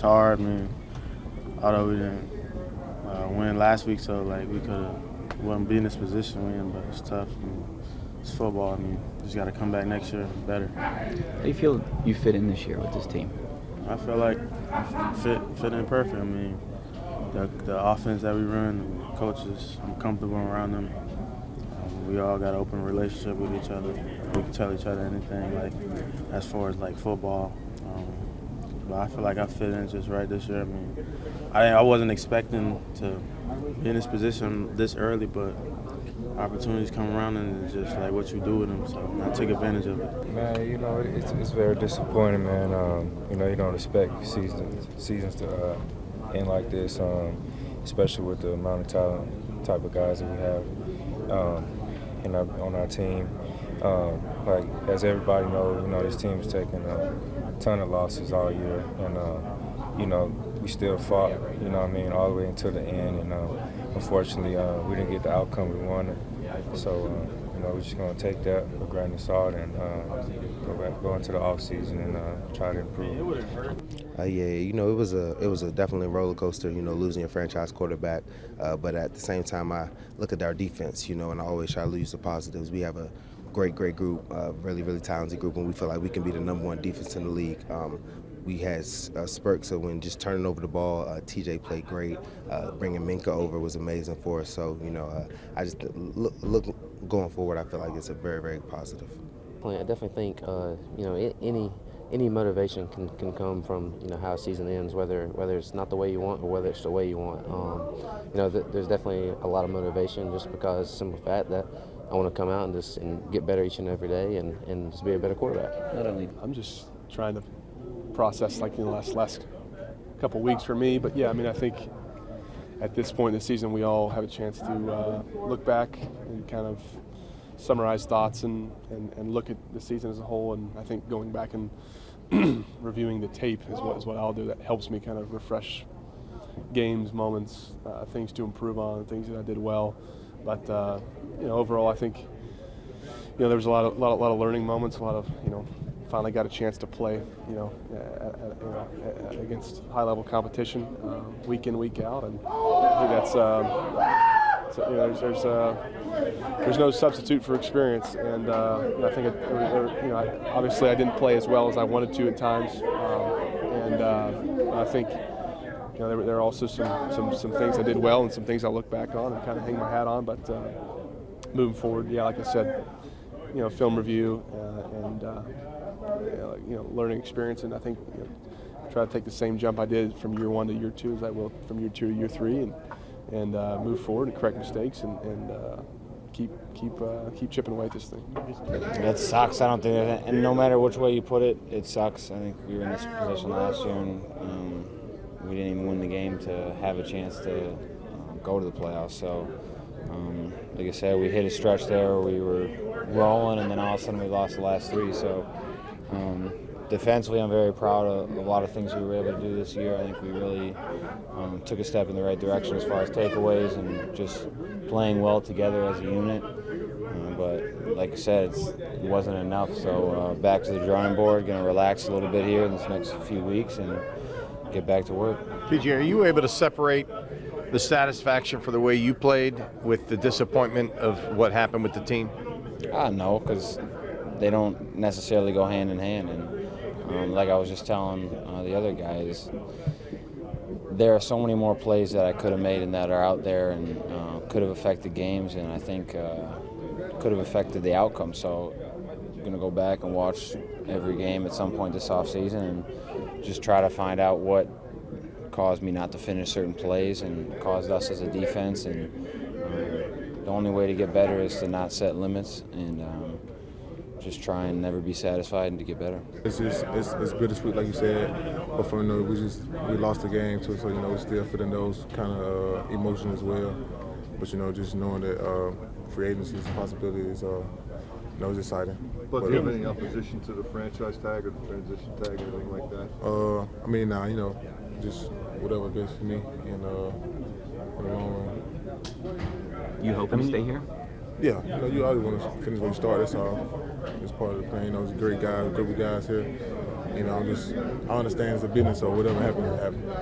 hard. I mean, although we didn't win last week, so like we wouldn't be in this position we in, but it's tough. I mean, it's football. I mean, just got to come back next year better. How do you feel you fit in this year with this team? I feel like I fit in perfect. I mean, the offense that we run, the coaches, I'm comfortable around them. We all got an open relationship with each other. We can tell each other anything, like as far as like football. But I feel like I fit in just right this year. I mean, I wasn't expecting to be in this position this early, but opportunities come around and it's just like what you do with them. So I took advantage of it. Man, you know, it's very disappointing, man. You know, you don't expect seasons to end like this, especially with the amount of talent, type of guys that we have on our team. Like as everybody knows, you know, this team's taken a ton of losses all year, and you know, we still fought, you know what I mean, all the way until the end, and unfortunately we didn't get the outcome we wanted. So you know, we're just gonna take that with a grain of salt and go into the off season and try to improve. Yeah, you know, it was a definitely a roller coaster, you know, losing your franchise quarterback. But at the same time, I look at our defense, you know, and I always try to lose the positives. We have a great group, really talented group, and we feel like we can be the #1 defense in the league. We had spurts of when just turning over the ball. TJ played great. Bringing Minka over was amazing for us. So, you know, I just look going forward, I feel like it's a very positive. I definitely think, you know, any motivation can come from, you know, how a season ends, whether it's not the way you want or whether it's the way you want. You know, there's definitely a lot of motivation just because simple fact that I want to come out and get better each and every day and just be a better quarterback. Not only I'm just trying to process like the last couple weeks for me, but yeah, I mean, I think at this point in the season we all have a chance to look back and kind of summarize thoughts and look at the season as a whole, and I think going back and reviewing the tape is what I'll do. That helps me kind of refresh games, moments, things to improve on, things that I did well. But you know, overall, I think, you know, there was a lot of learning moments, a lot of, you know, finally got a chance to play, you know, against high-level competition, week in, week out, and I think that's, so, you know, there's no substitute for experience, and you know, I think you know, obviously I didn't play as well as I wanted to at times, and I think, you know, there are also some things I did well and some things I look back on and kind of hang my hat on, but moving forward, yeah, like I said, you know, film review and you know, learning experience, and I think, you know, try to take the same jump I did from year 1 to year 2 as I will from year 2 to year 3, and move forward and correct mistakes and keep chipping away at this thing. It sucks. I don't think that, and no matter which way you put it, it sucks. I think we were in this position last year, and we didn't even win the game to have a chance to go to the playoffs. So, like I said, we hit a stretch there where we were rolling, and then all of a sudden we lost the last 3. So, defensively, I'm very proud of a lot of things we were able to do this year. I think we really took a step in the right direction as far as takeaways and just playing well together as a unit. But like I said, it wasn't enough. So back to the drawing board, going to relax a little bit here in this next few weeks and get back to work. PG, are you able to separate the satisfaction for the way you played with the disappointment of what happened with the team? No, because they don't necessarily go hand in hand. And like I was just telling the other guys, there are so many more plays that I could have made and that are out there and could have affected games, and I think could have affected the outcome. So I'm going to go back and watch every game at some point this offseason and just try to find out what caused me not to finish certain plays and caused us as a defense. And the only way to get better is to not set limits and just try and never be satisfied and to get better. It's bittersweet, like you said. But for, you know, we lost the game too, so, you know, we still feeling those kind of emotions as well. But, you know, just knowing that free agency is a possibility is, you know, it's exciting. But do you have any opposition to the franchise tag or the transition tag or anything like that? I mean, nah, you know, just whatever best for me in the long run. You hoping to stay here? Yeah, you know, you always want to finish where you start. That's all. It's part of the plan. You know, it's a great guys, group of guys here. You know, I understand it's a business, so whatever happens, happens.